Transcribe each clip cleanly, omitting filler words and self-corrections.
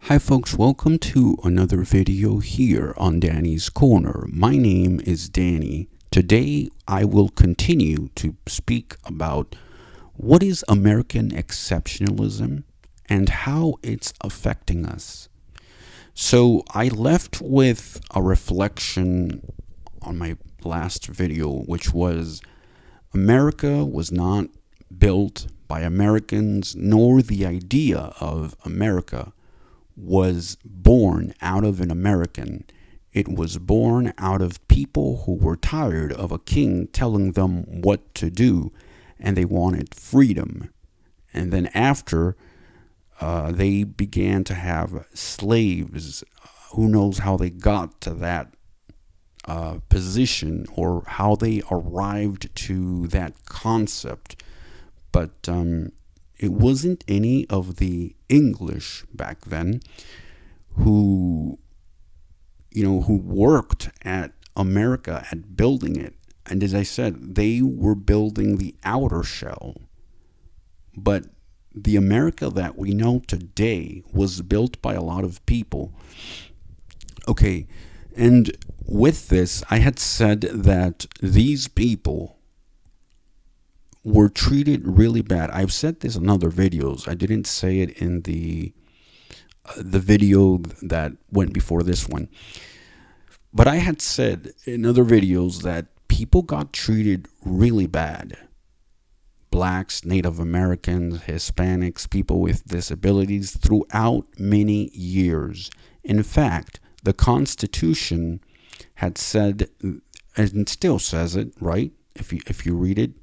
Hi folks, welcome to another video here on Danny's Corner. My name is Danny. Today I will continue to speak about what is American exceptionalism and how it's affecting us. So I left with a reflection on my last video, which was America was not built by Americans, nor the idea of America was born out of an American. It was born out of people who were tired of a king telling them what to do, and they wanted freedom. And then after, they began to have slaves. Who knows how they got to that position or how they arrived to that concept. But it wasn't any of the English back then who worked at America at building it. And as I said, they were building the outer shell. But the America that we know today was built by a lot of people. Okay, and with this, I had said that these people were treated really bad. I've said this in other videos. I didn't say it in the video that went before this one. But I had said in other videos that people got treated really bad. Blacks, Native Americans, Hispanics, people with disabilities throughout many years. In fact, the Constitution had said, and still says it, right? If you read it,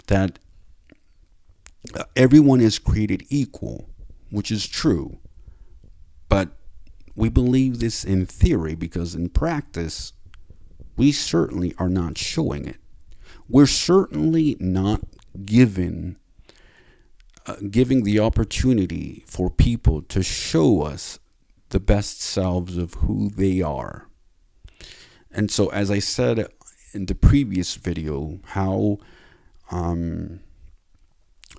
that everyone is created equal, which is true. But we believe this in theory because in practice, we certainly are not showing it. We're certainly not giving the opportunity for people to show us the best selves of who they are. And so, as I said in the previous video, how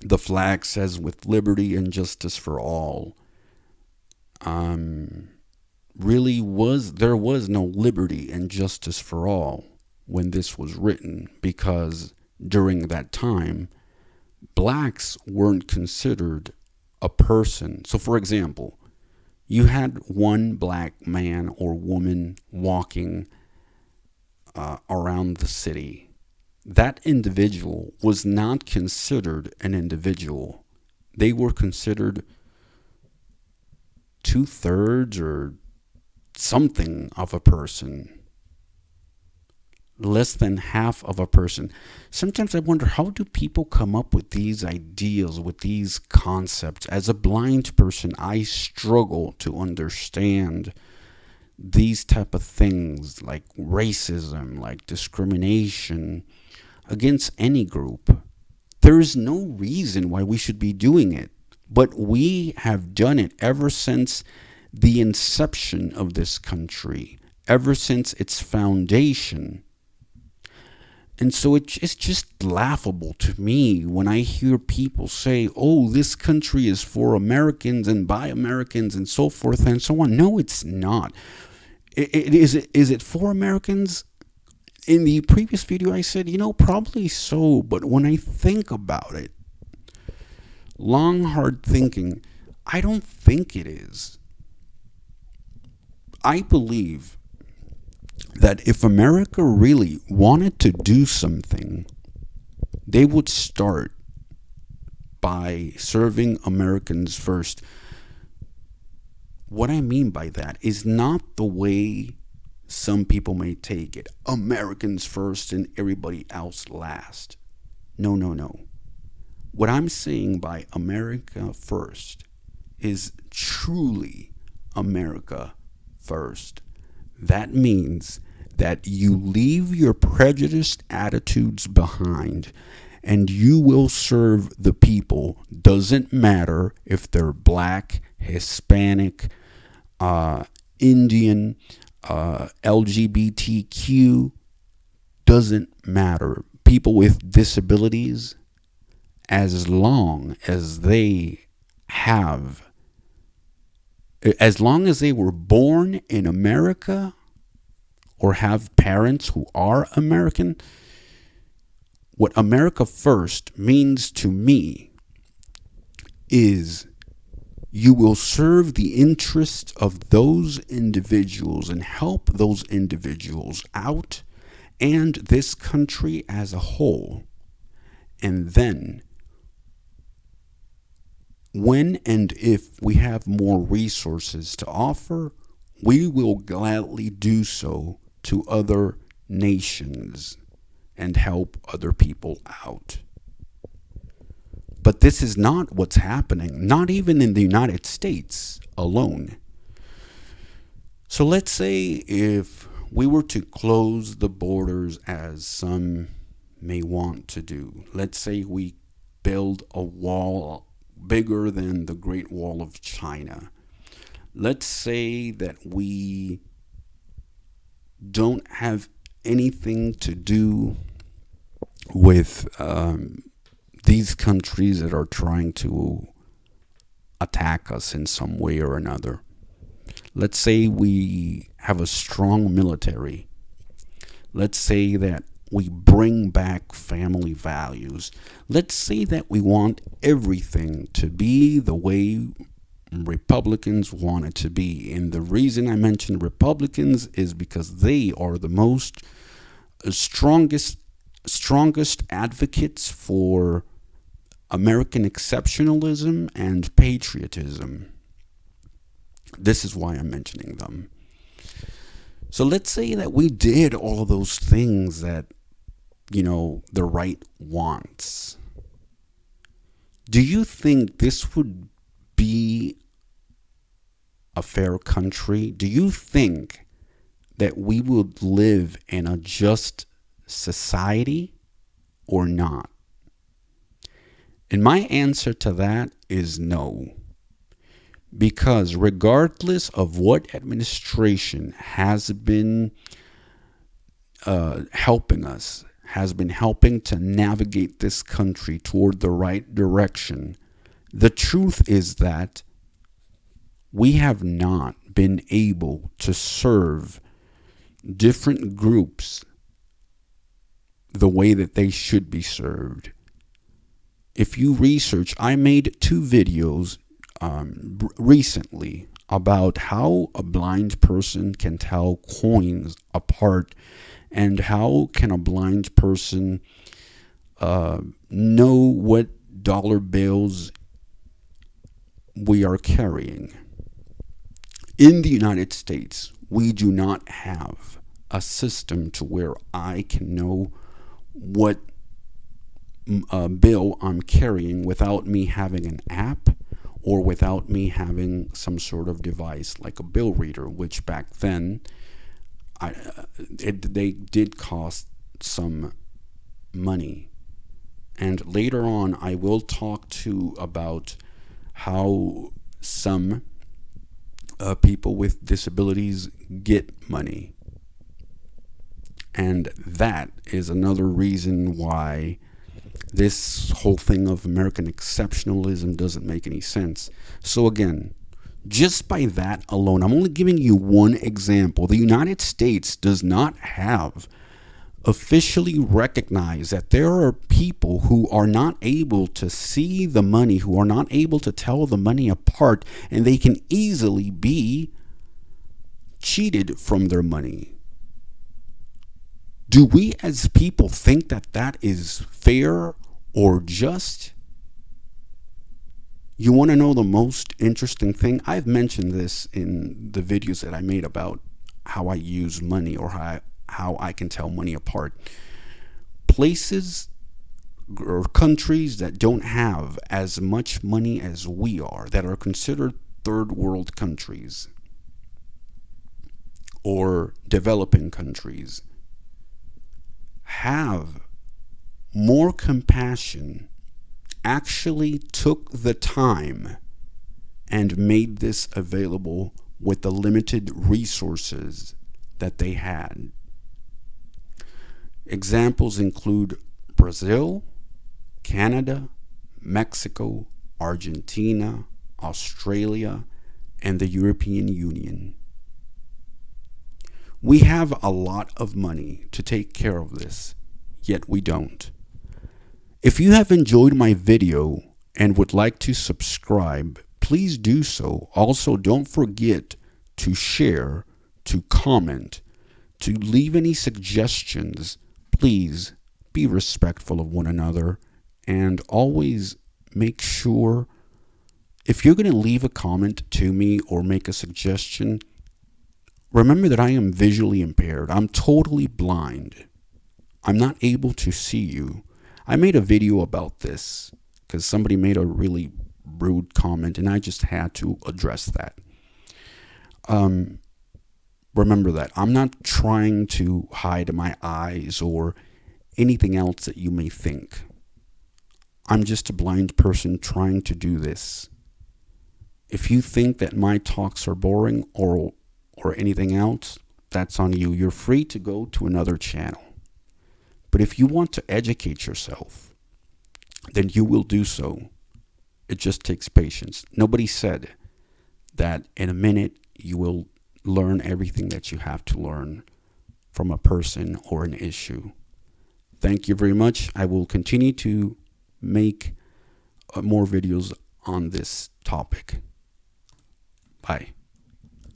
the flag says with liberty and justice for all, there was no liberty and justice for all when this was written, because during that time, blacks weren't considered a person. So for example, you had one black man or woman walking around the city. That individual was not considered an individual. They were considered 2/3 or something of a person, less than half of a person. Sometimes I wonder, how do people come up with these ideas, with these concepts? As a blind person, I struggle to understand these type of things, like racism, like discrimination against any group. There is no reason why we should be doing it, but we have done it ever since the inception of this country, ever since its foundation. And so it's just laughable to me when I hear people say, oh, this country is for Americans and by Americans and so forth and so on. No, it's not. Is it for Americans? In the previous video, I said, probably so. But when I think about it, long, hard thinking, I don't think it is. I believe that if America really wanted to do something, they would start by serving Americans first. What I mean by that is not the way some people may take it. Americans first and everybody else last. No. What I'm saying by America first is truly America first. That means that you leave your prejudiced attitudes behind and you will serve the people. Doesn't matter if they're black, Hispanic, Indian, LGBTQ, doesn't matter. People with disabilities, as long as they have As long as they were born in America or have parents who are American, what America first means to me is you will serve the interests of those individuals and help those individuals out and this country as a whole. And then, when and if we have more resources to offer, we will gladly do so to other nations and help other people out. But this is not what's happening, not even in the United States alone. So let's say if we were to close the borders as some may want to do, let's say we build a wall bigger than the Great Wall of China. Let's say that we don't have anything to do with these countries that are trying to attack us in some way or another. Let's say we have a strong military. Let's say that we bring back family values. Let's say that we want everything to be the way Republicans want it to be. And the reason I mention Republicans is because they are the most strongest advocates for American exceptionalism and patriotism. This is why I'm mentioning them. So let's say that we did all of those things that, the right wants. Do you think this would be a fair country? Do you think that we would live in a just society or not? And my answer to that is no. Because regardless of what administration has been helping us, has been helping to navigate this country toward the right direction, the truth is that we have not been able to serve different groups the way that they should be served. If you research, I made 2 videos recently about how a blind person can tell coins apart and how can a blind person know what dollar bills we are carrying. In the United States, we do not have a system to where I can know what bill I'm carrying without me having an app or without me having some sort of device like a bill reader, which back then they did cost some money. And later on, I will talk about how some people with disabilities get money. And that is another reason why this whole thing of American exceptionalism doesn't make any sense. So again, just by that alone, I'm only giving you one example. The United States does not have officially recognized that there are people who are not able to see the money, who are not able to tell the money apart, and they can easily be cheated from their money. Do we as people think that that is fair or just? You want to know the most interesting thing? I've mentioned this in the videos that I made about how I use money or how I can tell money apart. Places or countries that don't have as much money as we are, that are considered third world countries or developing countries, have more compassion, actually took the time and made this available with the limited resources that they had. Examples include Brazil, Canada, Mexico, Argentina, Australia, and the European Union. We have a lot of money to take care of this, yet we don't. If you have enjoyed my video and would like to subscribe, please do so. Also, don't forget to share, to comment, to leave any suggestions. Please be respectful of one another and always make sure if you're going to leave a comment to me or make a suggestion, remember that I am visually impaired. I'm totally blind. I'm not able to see you. I made a video about this because somebody made a really rude comment and I just had to address that. Remember that. I'm not trying to hide my eyes or anything else that you may think. I'm just a blind person trying to do this. If you think that my talks are boring or anything else, that's on you. You're free to go to another channel. But if you want to educate yourself, then you will do so. It just takes patience. Nobody said that in a minute you will learn everything that you have to learn from a person or an issue. Thank you very much. I will continue to make more videos on this topic. Bye.